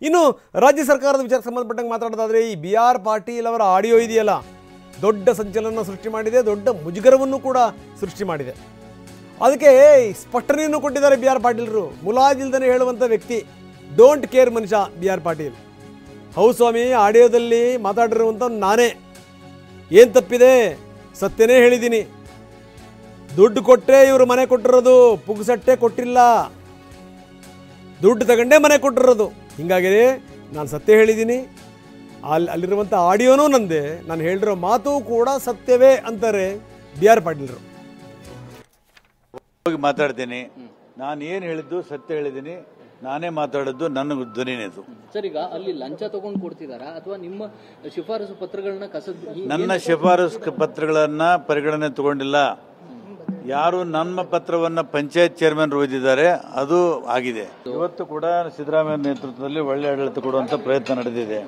ಇನ್ನು ರಾಜ್ಯ ಸರ್ಕಾರದ ವಿಚಾರಕ್ಕೆ ಸಂಬಂಧಪಟ್ಟಂಗೆ ಮಾತಾಡೋದಾದರೆ ಈ ಬಿ ಆರ್ ಪಾಟೀಲ್ ಅವರ ಆಡಿಯೋ ಇದೆಯಲ್ಲ, ದೊಡ್ಡ ಸಂಚಲನ ಸೃಷ್ಟಿ ಮಾಡಿದೆ, ದೊಡ್ಡ ಮುಜುಗರವನ್ನು ಕೂಡ ಸೃಷ್ಟಿ ಮಾಡಿದೆ. ಅದಕ್ಕೆ ಸ್ಪಷ್ಟನೆಯನ್ನು ಕೊಟ್ಟಿದ್ದಾರೆ ಬಿ ಆರ್ ಪಾಟೀಲ್ರು. ಮುಲಾಜಿಲ್ದನೆ ಹೇಳುವಂಥ ವ್ಯಕ್ತಿ, ಡೋಂಟ್ ಕೇರ್ ಮನುಷ್ಯ ಬಿ ಆರ್ ಪಾಟೀಲ್. ಹೌದು ಸ್ವಾಮಿ, ಆಡಿಯೋದಲ್ಲಿ ಮಾತಾಡಿರುವಂಥ ನಾನೇ. ಏನು ತಪ್ಪಿದೆ? ಸತ್ಯನೇ ಹೇಳಿದ್ದೀನಿ. ದುಡ್ಡು ಕೊಟ್ಟರೆ ಇವರು ಮನೆ ಕೊಟ್ಟಿರೋದು, ಪುಗ್ಸಟ್ಟೆ ಕೊಟ್ಟಿಲ್ಲ. ದುಡ್ಡು ತಗೊಂಡೇ ಮನೆ ಕೊಟ್ಟಿರೋದು. ಹೀಗಾಗಿ ನಾನು ಸತ್ಯ ಹೇಳಿದ್ದೀನಿ. ಅಲ್ಲಿರುವಂಥ ಆಡಿಯೋನೂ ನಂದೆ, ನಾನು ಹೇಳಿರೋ ಮಾತು ಕೂಡ ಸತ್ಯವೇ ಅಂತಾರೆ ಬಿ ಆರ್ ಪಾಟೀಲ್ರು. ಹೋಗಿ ಮಾತಾಡ್ತೀನಿ, ನಾನು ಏನು ಹೇಳಿದ್ದು ಸತ್ಯ ಹೇಳಿದ್ದೀನಿ, ನಾನೇ ಮಾತಾಡೋದು, ನನ್ನ ಧ್ವನಿನೇ ಅದು. ಸರ್, ಈಗ ಅಲ್ಲಿ ಲಂಚ ತಗೊಂಡು ಕೊಡ್ತಿದಾರಾ ಅಥವಾ ನಿಮ್ಮ ಶಿಫಾರಸು ಪತ್ರಗಳನ್ನ ನನ್ನ ಶಿಫಾರಸು ಪತ್ರಗಳನ್ನ ಪರಿಗಣನೆ ತಗೊಂಡಿಲ್ಲ. ಯಾರು ನಮ್ಮ ಪತ್ರವನ್ನ ಪಂಚಾಯತ್ ಚೇರ್ಮನ್ ಓದಿದ್ದಾರೆ ಅದು ಆಗಿದೆ. ಇವತ್ತು ಕೂಡ ಸಿದ್ದರಾಮಯ್ಯ ನೇತೃತ್ವದಲ್ಲಿ ಒಳ್ಳೆ ಆಡಳಿತ ಕೊಡುವಂತ ಪ್ರಯತ್ನ ನಡೆದಿದೆ.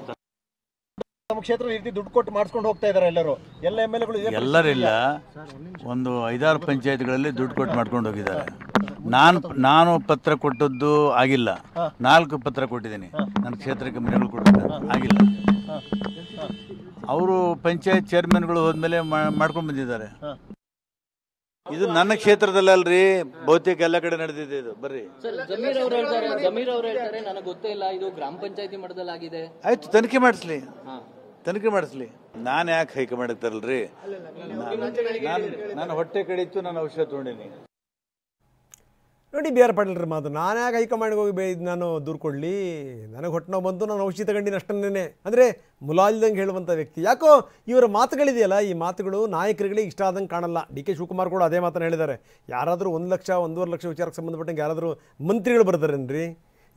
ನಮ್ಮ ಕ್ಷೇತ್ರ ರೀತಿ ದುಡ್ಡು ಕೊಟ್ಟು ಮಾಡಿಸ್ಕೊಂಡು ಹೋಗ್ತಾ ಇದ್ದಾರೆ ಎಲ್ಲರೂ, ಎಲ್ಲ ಎಮ್ಎಲ್ಎಗಳು. ಎಲ್ಲರಿಲ್ಲ, ಒಂದು 5-6 ಪಂಚಾಯತ್ಗಳಲ್ಲಿ ದುಡ್ಡು ಕೊಟ್ಟು ಮಾಡ್ಕೊಂಡು ಹೋಗಿದ್ದಾರೆ. ನಾನು ಪತ್ರ ಕೊಟ್ಟದ್ದು ಆಗಿಲ್ಲ, 4 ಪತ್ರ ಕೊಟ್ಟಿದ್ದೀನಿ ನನ್ನ ಕ್ಷೇತ್ರಕ್ಕೆ ಮನೆಗಳು ಕೊಡಬೇಕು, ಆಗಿಲ್ಲ. ಅವರು ಪಂಚಾಯತ್ ಚೇರ್ಮನ್ಗಳು ಹೋದ್ಮೇಲೆ ಮಾಡ್ಕೊಂಡು ಬಂದಿದ್ದಾರೆ. ಇದು ನನ್ನ ಕ್ಷೇತ್ರದಲ್ಲಿ ಅಲ್ರಿ, ಬಹುತೇಕ ಎಲ್ಲ ಕಡೆ ನಡೆದಿದೆ ಇದು. ಬರ್ರಿ. ಜಮೀರ್ ಅವರು ಹೇಳ್ತಾರೆ ನನಗೆ ಗೊತ್ತೇ ಇಲ್ಲ, ಇದು ಗ್ರಾಮ ಪಂಚಾಯತಿ ಮಟ್ಟದಲ್ಲಿ ಆಗಿದೆ. ಆಯ್ತು, ತನಿಖೆ ಮಾಡಿಸ್ಲಿ. ನಾನು ಯಾಕೆ ಹೈಕಮಾಂಡ್ ಇರ್ತಾರಲ್ರಿ, ನಾನು ಹೊಟ್ಟೆ ಕಡಿತು, ನಾನು ಔಷಧ ತೊಗೊಂಡಿನಿ. ನೋಡಿ ಬಿ ಆರ್ ಪಾಟೀಲ್ರ ಮಾತು, ನಾನು ಯಾಕೆ ಹೈಕಮಾಂಡ್ಗೆ ಹೋಗಿ ನಾನು ದೂರು ಕೊಡಲಿ, ನನಗೆ ಹೊಟ್ಟೆ ನೋವು ಬಂತು, ನಾನು ಔಷಧಿ ತಗೊಂಡಿನಿ ಅಷ್ಟನ್ನೇ. ಅಂದರೆ ಮುಲಾಜಿಲ್ದಂಗೆ ಹೇಳುವಂಥ ವ್ಯಕ್ತಿ. ಯಾಕೋ ಇವರ ಮಾತುಗಳಿದೆಯಲ್ಲ, ಈ ಮಾತುಗಳು ನಾಯಕರುಗಳಿಗೆ ಇಷ್ಟ ಆದಂಗೆ ಕಾಣಲ್ಲ. ಡಿ ಕೆ ಶಿವಕುಮಾರ್ ಕೂಡ ಅದೇ ಮಾತನ್ನು ಹೇಳಿದ್ದಾರೆ. ಯಾರಾದರೂ 1 ಲಕ್ಷ 1.5 ಲಕ್ಷ ವಿಚಾರಕ್ಕೆ ಸಂಬಂಧಪಟ್ಟಂಗೆ ಯಾರಾದರೂ ಮಂತ್ರಿಗಳು ಬರ್ತಾರೇನ್ರಿ?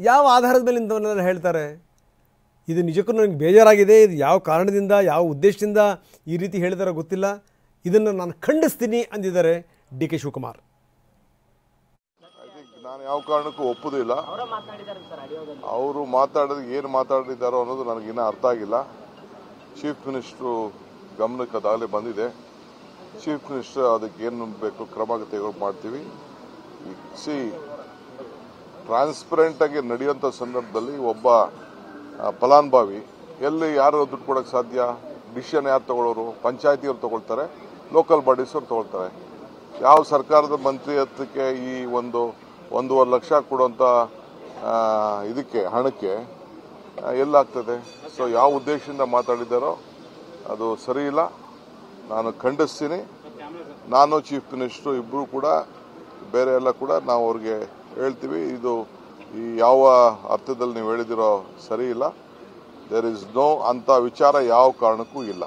ಯಾವ ಆಧಾರದ ಮೇಲೆ ಇಂಥವನ್ನೆಲ್ಲ ಹೇಳ್ತಾರೆ? ಇದು ನಿಜಕ್ಕೂ ನನಗೆ ಬೇಜಾರಾಗಿದೆ. ಇದು ಯಾವ ಕಾರಣದಿಂದ, ಯಾವ ಉದ್ದೇಶದಿಂದ ಈ ರೀತಿ ಹೇಳಿದಾರೋ ಗೊತ್ತಿಲ್ಲ. ಇದನ್ನು ನಾನು ಖಂಡಿಸ್ತೀನಿ ಅಂದಿದ್ದಾರೆ ಡಿ ಕೆ ಶಿವಕುಮಾರ್. ನಾನು ಯಾವ ಕಾರಣಕ್ಕೂ ಒಪ್ಪುದಿಲ್ಲ. ಅವರು ಮಾತಾಡೋದು ಏನು ಮಾತಾಡಿದ್ದಾರೋ ಅನ್ನೋದು ನನಗಿನ್ನೂ ಅರ್ಥ ಆಗಿಲ್ಲ. ಚೀಫ್ ಮಿನಿಸ್ಟ್ರು ಗಮನಕ್ಕೆ ಅದಾಗಲೇ ಬಂದಿದೆ. ಚೀಫ್ ಮಿನಿಸ್ಟರ್ ಅದಕ್ಕೆ ಏನು ಬೇಕು ಕ್ರಮ ತೆಗೆದುಕೊಂಡು ಮಾಡ್ತೀವಿ. ಟ್ರಾನ್ಸ್ಪರೆಂಟ್ ಆಗಿ ನಡೆಯುವಂಥ ಸಂದರ್ಭದಲ್ಲಿ ಒಬ್ಬ ಫಲಾನುಭವಿ ಎಲ್ಲಿ ಯಾರು ದುಡ್ಡು ಕೊಡೋಕ್ಕೆ ಸಾಧ್ಯ? ಡಿಸಿಷನ್ ಯಾರು ತಗೊಳ್ಳೋರು? ಪಂಚಾಯತಿಯವ್ರು ತಗೊಳ್ತಾರೆ, ಲೋಕಲ್ ಬಾಡೀಸ್ ಅವ್ರು ತಗೊಳ್ತಾರೆ. ಯಾವ ಸರ್ಕಾರದ ಮಂತ್ರಿ ಹತ್ತಕ್ಕೆ ಈ 1.5 ಲಕ್ಷ ಕೊಡುವಂಥ ಇದಕ್ಕೆ ಹಣಕ್ಕೆ ಎಲ್ಲಾಗ್ತದೆ? ಸೊ ಯಾವ ಉದ್ದೇಶದಿಂದ ಮಾತಾಡಿದ್ದಾರೋ ಅದು ಸರಿ ಇಲ್ಲ, ನಾನು ಖಂಡಿಸ್ತೀನಿ. ನಾನು ಚೀಫ್ ಮಿನಿಸ್ಟ್ರು ಇಬ್ಬರು ಕೂಡ, ಬೇರೆ ಎಲ್ಲ ಕೂಡ ನಾವು ಅವ್ರಿಗೆ ಹೇಳ್ತೀವಿ, ಇದು ಈ ಯಾವ ಅರ್ಥದಲ್ಲಿ ನೀವು ಹೇಳಿದಿರೋ ಸರಿ ಇಲ್ಲ. ದೇರ್ ಇಸ್ ನೋ ಅಂಥ ವಿಚಾರ ಯಾವ ಕಾರಣಕ್ಕೂ ಇಲ್ಲ.